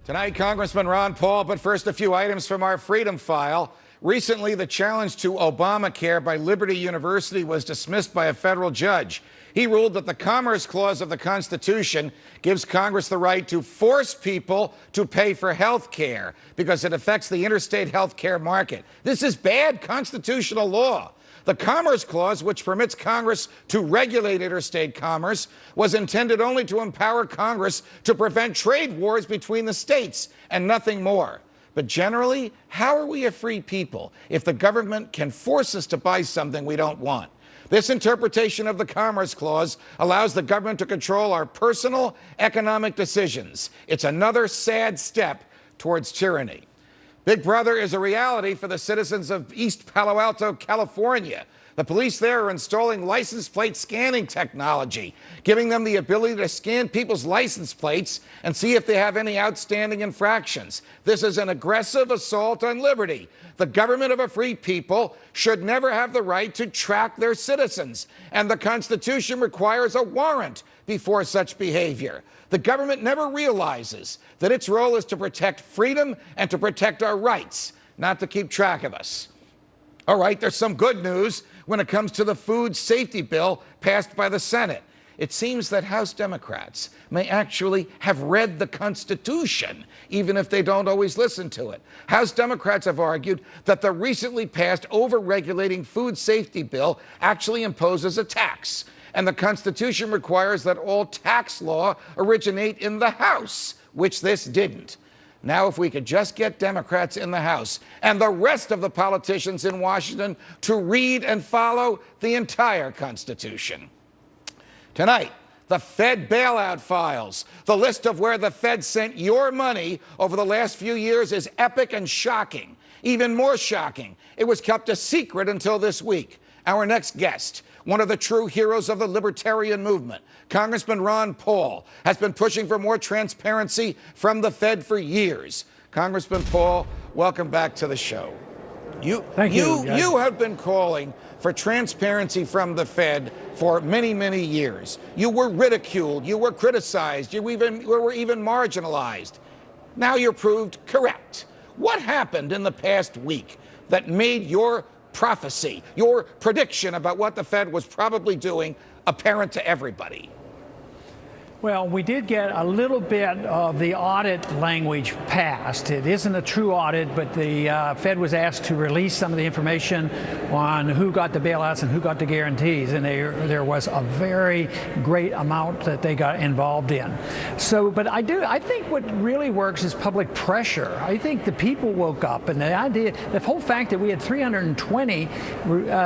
Tonight, Congressman Ron Paul, but first a few items from our Freedom File. Recently, the challenge to Obamacare by Liberty University was dismissed by a federal judge. He ruled that the Commerce Clause of the Constitution gives Congress the right to force people to pay for health care because it affects the interstate health care market. This is bad constitutional law. The Commerce Clause, which permits Congress to regulate interstate commerce, was intended only to empower Congress to prevent trade wars between the states and nothing more. But generally, how are we a free people if the government can force us to buy something we don't want? This interpretation of the Commerce Clause allows the government to control our personal economic decisions. It's another sad step towards tyranny. Big Brother is a reality for the citizens of East Palo Alto, California. The police there are installing license plate scanning technology, giving them the ability to scan people's license plates and see if they have any outstanding infractions. This is an aggressive assault on liberty. The government of a free people should never have the right to track their citizens, and the Constitution requires a warrant before such behavior. The government never realizes that its role is to protect freedom and to protect our rights, not to keep track of us. All right, there's some good news when it comes to the food safety bill passed by the Senate. It seems that House Democrats may actually have read the Constitution, even if they don't always listen to it. House Democrats have argued that the recently passed over-regulating food safety bill actually imposes a tax. And the Constitution requires that all tax law originate in the House, which this didn't. Now, if we could just get Democrats in the House and the rest of the politicians in Washington to read and follow the entire Constitution. Tonight, the Fed bailout files. The list of where the Fed sent your money over the last few years is epic and shocking. Even more shocking, it was kept a secret until this week. Our next guest, one of the true heroes of the libertarian movement, Congressman Ron Paul, has been pushing for more transparency from the Fed for years. Congressman Paul, welcome back to the show. Thank you. You have been calling for transparency from the Fed for many, many years. You were ridiculed, you were criticized, you were even marginalized. Now you're proved correct. What happened in the past week that made your prophecy, your prediction about what the Fed was probably doing, apparent to everybody? Well, we did get a little bit of the audit language passed. It isn't a true audit, but the Fed was asked to release some of the information on who got the bailouts and who got the guarantees, and there was a very great amount that they got involved in. So, but I think what really works is public pressure. I think the people woke up, and the whole fact that we had 320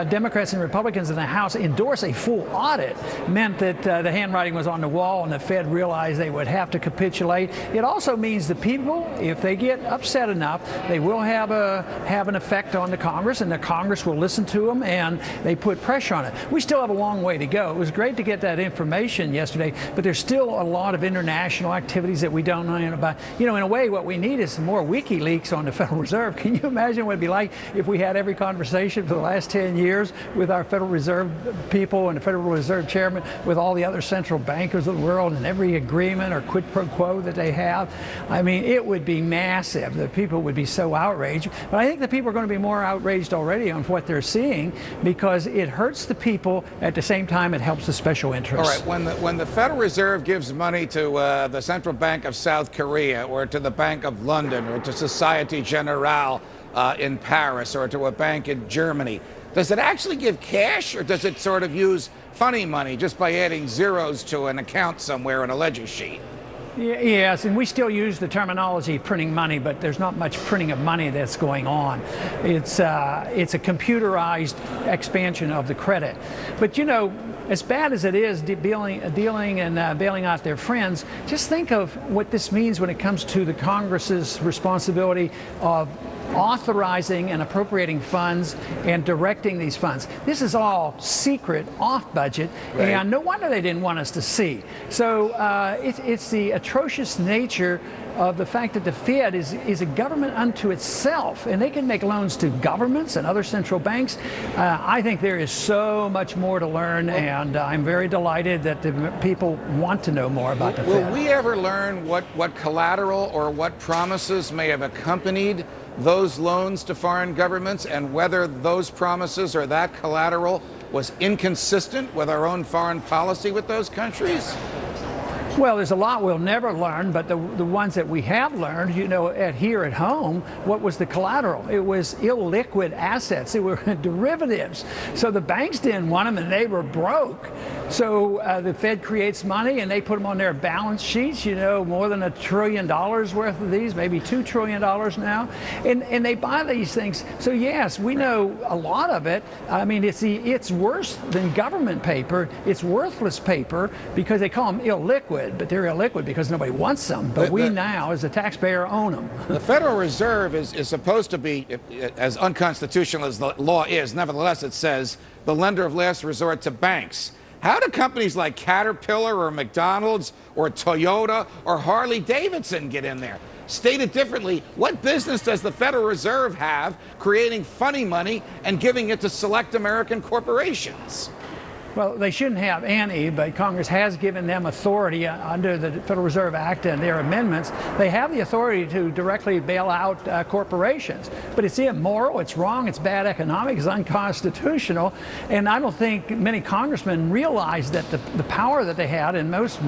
Democrats and Republicans in the House endorse a full audit meant that the handwriting was on the wall, and the Fed realized they would have to capitulate. It also means the people, if they get upset enough, they will have an effect on the Congress, and the Congress will listen to them, and they put pressure on it. We still have a long way to go. It was great to get that information yesterday, but there's still a lot of international activities that we don't know about. You know, in a way, what we need is some more WikiLeaks on the Federal Reserve. Can you imagine what it'd be like if we had every conversation for the last 10 years with our Federal Reserve people and the Federal Reserve chairman, with all the other central bankers of the world, and every agreement or quid pro quo that they have? I mean, it would be massive. The people would be so outraged. But I think the people are going to be more outraged already on what they're seeing, because it hurts the people. At the same time, it helps the special interests. All right, when the Federal Reserve gives money to the Central Bank of South Korea, or to the Bank of London, or to Societe Generale in Paris, or to a bank in Germany, does it actually give cash, or does it sort of use funny money just by adding zeros to an account somewhere on a ledger sheet? Yes, and we still use the terminology printing money, but there's not much printing of money that's going on. It's a computerized expansion of the credit. But you know, as bad as it is dealing and bailing out their friends, just think of what this means when it comes to the Congress's responsibility of authorizing and appropriating funds and directing these funds. This is all secret, off budget, right. And no wonder they didn't want us to see. So it's the atrocious nature of the fact that the Fed is a government unto itself, and they can make loans to governments and other central banks. I think there is so much more to learn, and I'm very delighted that the people want to know more about the Fed. Will we ever learn what collateral or what promises may have accompanied those loans to foreign governments, and whether those promises or that collateral was inconsistent with our own foreign policy with those countries? Well, there's a lot we'll never learn, but the ones that we have learned, here at home, what was the collateral? It was illiquid assets. It were derivatives. So the banks didn't want them, and they were broke. So the Fed creates money, and they put them on their balance sheets, more than $1 trillion worth of these, maybe $2 trillion now. And they buy these things. So yes, we know a lot of it. I mean, it's worse than government paper. It's worthless paper because they call them illiquid. But they're illiquid because nobody wants them. But we now, as a taxpayer, own them. The Federal Reserve is supposed to be, as unconstitutional as the law is, nevertheless it says, the lender of last resort to banks. How do companies like Caterpillar or McDonald's or Toyota or Harley Davidson get in there? Stated differently, what business does the Federal Reserve have creating funny money and giving it to select American corporations? Well, they shouldn't have any, but Congress has given them authority under the Federal Reserve Act and their amendments. They have the authority to directly bail out corporations. But it's immoral, it's wrong, it's bad economics, it's unconstitutional. And I don't think many congressmen realize that the power that they had, and most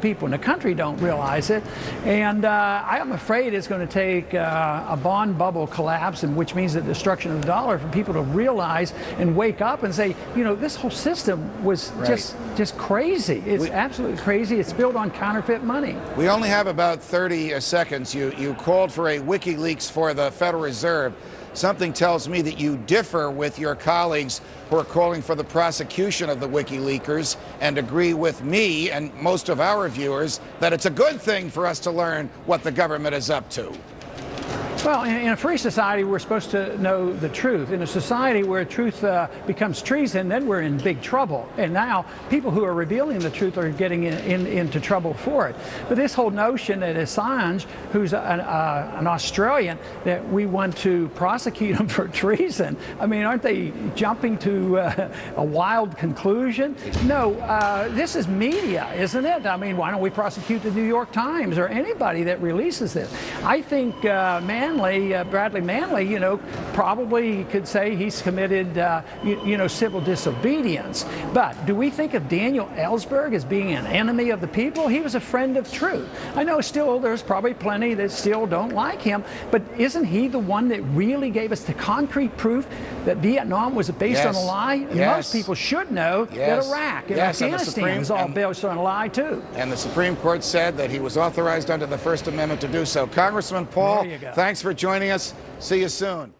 people in the country don't realize it. And I am afraid it's going to take a bond bubble collapse, and which means the destruction of the dollar, for people to realize and wake up and say, this whole system was just crazy. It's absolutely crazy. It's built on counterfeit money. We only have about 30 seconds. You called for a WikiLeaks for the Federal Reserve. Something tells me that you differ with your colleagues who are calling for the prosecution of the WikiLeakers, and agree with me and most of our viewers that it's a good thing for us to learn what the government is up to. Well, in a free society, we're supposed to know the truth. In a society where truth becomes treason, then we're in big trouble. And now people who are revealing the truth are getting into trouble for it. But this whole notion that Assange, who's an Australian, that we want to prosecute him for treason, I mean, aren't they jumping to a wild conclusion? No, this is media, isn't it? I mean, why don't we prosecute the New York Times or anybody that releases this? I think Bradley Manley, probably could say he's committed, civil disobedience. But do we think of Daniel Ellsberg as being an enemy of the people? He was a friend of truth. I know still there's probably plenty that still don't like him, but isn't he the one that really gave us the concrete proof that Vietnam was based on a lie? And most people should know that Iraq and Afghanistan is all based on a lie too. And the Supreme Court said that he was authorized under the First Amendment to do so. Congressman Paul, thanks for joining us. See you soon.